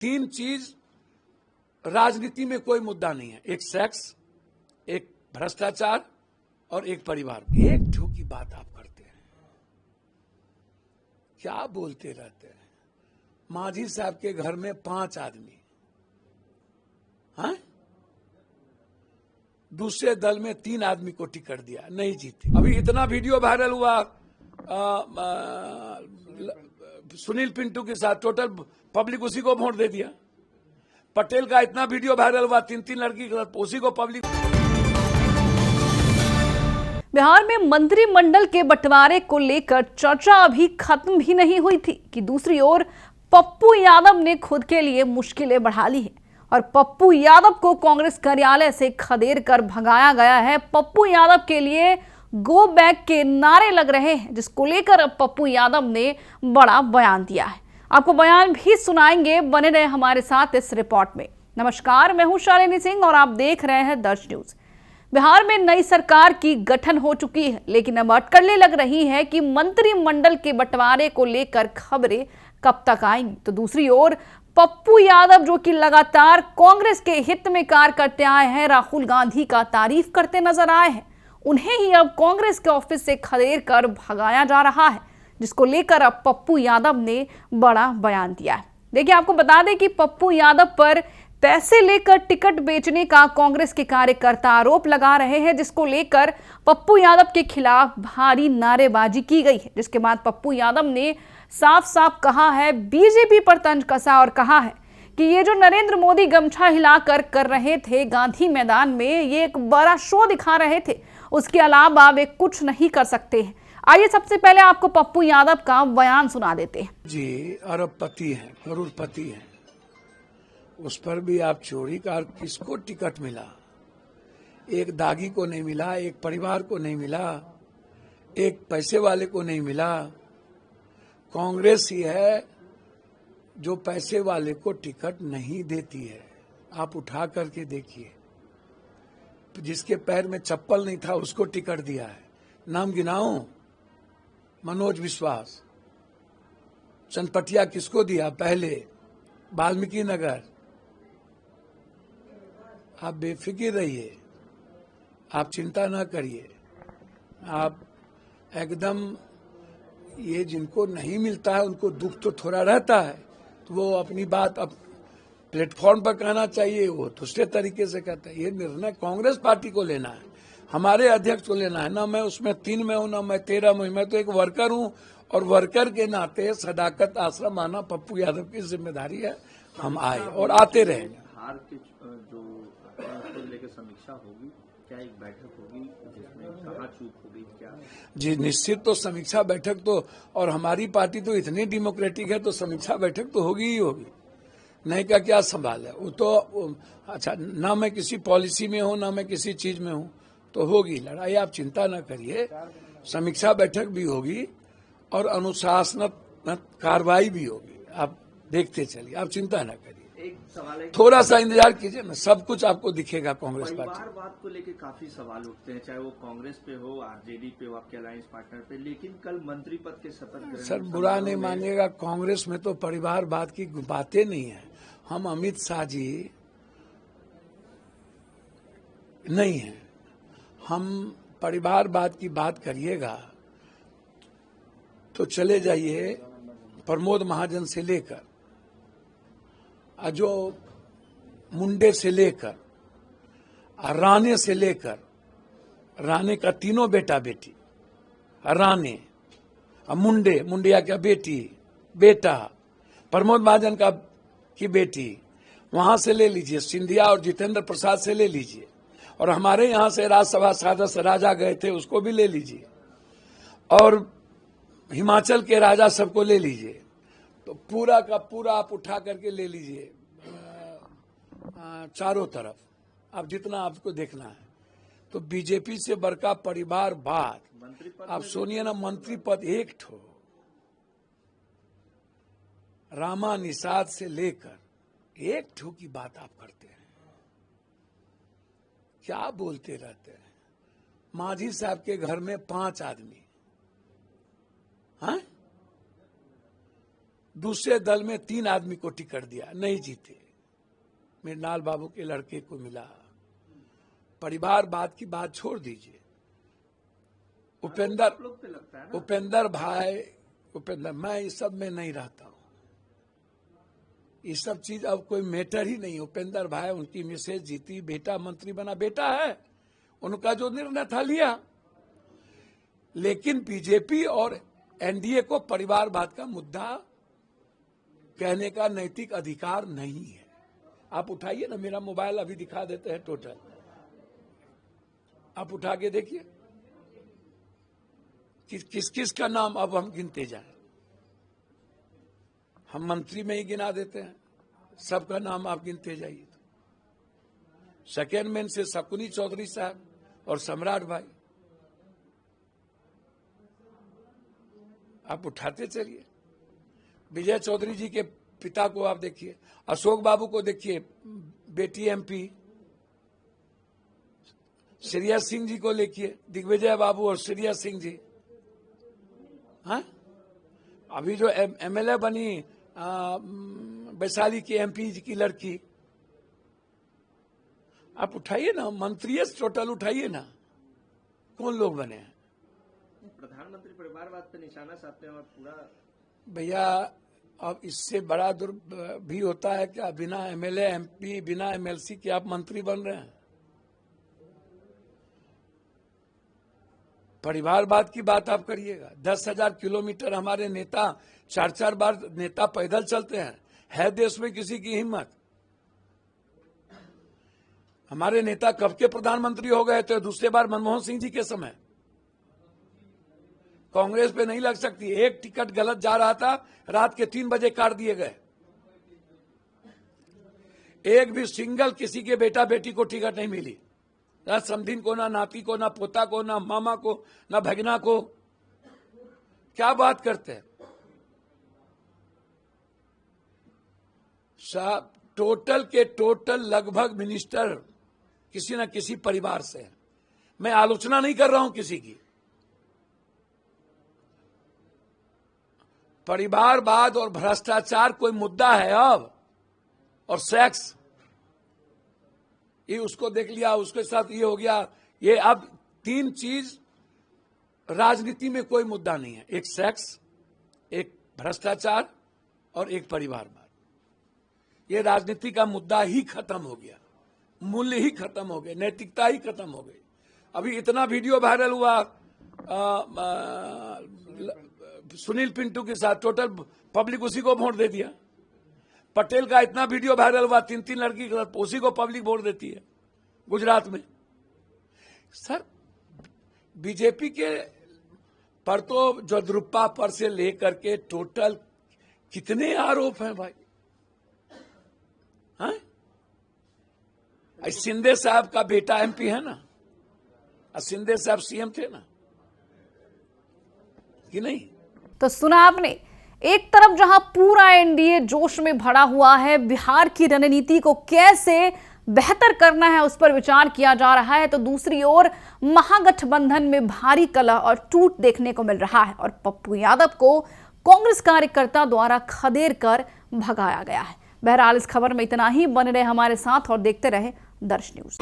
तीन चीज राजनीति में कोई मुद्दा नहीं है, एक सेक्स, एक भ्रष्टाचार और एक परिवार। एक ठो की बात आप करते हैं, क्या बोलते रहते हैं। मांझी साहब के घर में 5 आदमी, हाँ, दूसरे दल में 3 आदमी को टिकट दिया, नहीं जीते। अभी इतना वीडियो वायरल हुआ सुनील पिंटू के साथ, टोटल पब्लिक उसी को वोट दे दिया। पटेल का इतना वीडियो वायरल हुआ 3 लड़की के साथ, उसी को पब्लिक। बिहार में मंत्रिमंडल के बंटवारे को लेकर चर्चा अभी खत्म भी नहीं हुई थी कि दूसरी ओर पप्पू यादव ने खुद के लिए मुश्किलें बढ़ा ली है और पप्पू यादव को कांग्रेस कार्यालय से खदेड़ कर भगाया गया है। पप्पू यादव के लिए गो बैक के नारे लग रहे हैं, जिसको लेकर अब पप्पू यादव ने बड़ा बयान दिया है। आपको बयान भी सुनाएंगे, बने रहे हमारे साथ इस रिपोर्ट में। नमस्कार, मैं हूं शालिनी सिंह और आप देख रहे हैं दर्श न्यूज। बिहार में नई सरकार की गठन हो चुकी है, लेकिन अब अटकलें लग रही है कि मंत्रिमंडल के बंटवारे को लेकर खबरें कब तक आएंगी। तो दूसरी ओर पप्पू यादव, जो कि लगातार कांग्रेस के हित में कार्य करते आए हैं, राहुल गांधी का तारीफ करते नजर आए हैं, उन्हें ही अब कांग्रेस के ऑफिस से खदेड़ कर भगाया जा रहा है, जिसको लेकर अब पप्पू यादव ने बड़ा बयान दिया है। देखिए, आपको बता दें कि पप्पू यादव पर पैसे लेकर टिकट बेचने का कांग्रेस के कार्यकर्ता आरोप लगा रहे हैं, जिसको लेकर पप्पू यादव के खिलाफ भारी नारेबाजी की गई है। जिसके बाद पप्पू यादव ने साफ साफ कहा है, बीजेपी पर तंज कसा और कहा है कि ये जो नरेंद्र मोदी गमछा हिलाकर कर रहे थे गांधी मैदान में, ये एक बड़ा शो दिखा रहे थे, उसके अलावा वे कुछ नहीं कर सकते हैं। आइए सबसे पहले आपको पप्पू यादव का बयान सुना देते हैं। जी, अरबपति हैं, करोड़पति हैं, उस पर भी आप चोरी का। किसको टिकट मिला? एक दागी को नहीं मिला, एक परिवार को नहीं मिला, एक पैसे वाले को नहीं मिला। कांग्रेस ही है जो पैसे वाले को टिकट नहीं देती है। आप उठा करके देखिए, जिसके पैर में चप्पल नहीं था उसको टिकट दिया है। नाम गिनाओ, मनोज विश्वास। चनपटिया किसको दिया? पहले वाल्मीकि नगर। आप बेफिक्र रहिए, आप चिंता ना करिए। आप एकदम, ये जिनको नहीं मिलता है उनको दुख तो थोड़ा रहता है, तो वो अपनी बात अब प्लेटफॉर्म पर कहना चाहिए, वो दूसरे तरीके से कहता है। ये निर्णय कांग्रेस पार्टी को लेना है, हमारे अध्यक्ष को लेना है। ना मैं उसमें 3 में हूं, ना मैं 13 में। मैं तो एक वर्कर हूं और वर्कर के नाते सदाकत आश्रम आना पप्पू यादव की जिम्मेदारी है। हम आए और आते रहेंगे। हार के जो लेकर समीक्षा होगी, क्या एक बैठक होगी जिसमें कहाँ चूक होगी क्या? जी निश्चित, तो समीक्षा बैठक तो, और हमारी पार्टी तो इतनी डेमोक्रेटिक है तो समीक्षा बैठक तो होगी ही होगी। नहीं का क्या सवाल है, वो तो अच्छा, ना मैं किसी पॉलिसी में हूँ ना मैं किसी चीज में हूँ, तो होगी लड़ाई। आप चिंता ना करिए, समीक्षा बैठक भी होगी और अनुशासनात्मक कार्रवाई भी होगी। आप देखते चलिए, आप चिंता ना करिए। एक सवाल है, थोड़ा सा इंतजार कीजिए ना, सब कुछ आपको दिखेगा। कांग्रेस पार्टी परिवारवाद को लेकर काफी सवाल उठते हैं, चाहे वो कांग्रेस पे हो, आरजेडी पे हो, आपके अलायंस पार्टनर पे। लेकिन कल मंत्री पद के शपथ ग्रहण सर, बुरा नहीं मानिएगा, कांग्रेस में तो परिवारवाद की बातें नहीं है। हम अमित शाह जी नहीं है। हम परिवारवाद की बात करिएगा तो चले जाइए प्रमोद महाजन से लेकर, जो मुंडे से लेकर, राणे से लेकर, राणे का 3 बेटा बेटी, राणे, मुंडे, मुंडिया का बेटा, प्रमोद महाजन का की बेटी, वहां से ले लीजिए, सिंधिया और जितेंद्र प्रसाद से ले लीजिए, और हमारे यहां से राज्यसभा सदस्य राजा गए थे उसको भी ले लीजिए, और हिमाचल के राजा सबको ले लीजिए। तो पूरा का पूरा आप उठा करके ले लीजिए, चारों तरफ आप जितना आपको देखना है। तो बीजेपी से बड़का परिवारवाद आप सुनिए ना। मंत्री पद एक ठो, रामा निषाद से लेकर एक ठो की बात आप करते हैं, क्या बोलते रहते हैं। मांझी साहब के घर में 5 आदमी, हाँ, दूसरे दल में 3 आदमी को टिकट दिया, नहीं जीते। मृणाल बाबू के लड़के को मिला। परिवारवाद की बात छोड़ दीजिए। उपेंद्र, मैं इस सब में नहीं रहता हूं। ये सब चीज अब कोई मैटर ही नहीं। उपेंद्र भाई, उनकी मिसेज जीती, बेटा मंत्री बना, बेटा है, उनका जो निर्णय था लिया। लेकिन बीजेपी और एनडीए को परिवारवाद का मुद्दा कहने का नैतिक अधिकार नहीं है। आप उठाइए ना, मेरा मोबाइल अभी दिखा देते हैं टोटल, आप उठा के देखिए किस किस का नाम अब हम गिनते जाएं। हम मंत्री में ही गिना देते हैं, सबका नाम आप गिनते जाइए। सेकेंड मैन से शकुनी चौधरी साहब और सम्राट भाई, आप उठाते चलिए। विजय चौधरी जी के पिता को आप देखिए, अशोक बाबू को देखिए, बेटी एमपी, श्रेया सिंह जी को देखिए, दिग्विजय बाबू और श्रेया सिंह जी। हाँ, अभी जो एमएलए बनी वैशाली की एमपी की लड़की, आप उठाइए ना, मंत्री टोटल उठाइए ना, कौन लोग बने हैं। प्रधानमंत्री परिवारवाद पे निशाना साधते हैं और पूरा। भैया, अब इससे बड़ा भी होता है क्या? बिना एमएलए एमपी, बिना एमएलसी के आप मंत्री बन रहे हैं। परिवारवाद की बात आप करिएगा। 10,000 किलोमीटर हमारे नेता 4-4 बार नेता पैदल चलते हैं। है देश में किसी की हिम्मत? हमारे नेता कब के प्रधानमंत्री हो गए थे? दूसरे बार मनमोहन सिंह जी के समय। कांग्रेस पे नहीं लग सकती। एक टिकट गलत जा रहा था, रात के 3 बजे काट दिए गए। एक भी सिंगल किसी के बेटा बेटी को टिकट नहीं मिली, ना समधिन को, ना नाती को, ना पोता को, ना मामा को, ना भगना को। क्या बात करते हैं साहब? टोटल के टोटल लगभग मिनिस्टर किसी न किसी परिवार से हैं। मैं आलोचना नहीं कर रहा हूं किसी की। परिवारवाद और भ्रष्टाचार कोई मुद्दा है अब, और सेक्स, ये उसको देख लिया, उसके साथ ये हो गया, ये अब 3 चीज राजनीति में कोई मुद्दा नहीं है। एक सेक्स, एक भ्रष्टाचार और एक परिवारवाद। ये राजनीति का मुद्दा ही खत्म हो गया, मूल्य ही खत्म हो गए, नैतिकता ही खत्म हो गई। अभी इतना वीडियो वायरल हुआ सुनील पिंटू के साथ, टोटल पब्लिक उसी को वोट दे दिया। पटेल का इतना वीडियो वायरल हुआ 3-3 लड़की के साथ, उसी को पब्लिक वोट देती है गुजरात में। सर, बीजेपी के पर तो जद्रुप्पा पर से लेकर के टोटल कितने आरोप हैं भाई? हाँ, शिंदे साहब का बेटा एमपी है ना, शिंदे साहब सीएम थे ना, कि नहीं? तो सुना आपने, एक तरफ जहां पूरा एनडीए जोश में भरा हुआ है, बिहार की रणनीति को कैसे बेहतर करना है उस पर विचार किया जा रहा है, तो दूसरी ओर महागठबंधन में भारी कलह और टूट देखने को मिल रहा है और पप्पू यादव को कांग्रेस कार्यकर्ता द्वारा खदेड़ कर भगाया गया है। बहरहाल इस खबर में इतना ही। बने रहे हमारे साथ और देखते रहे दर्श न्यूज।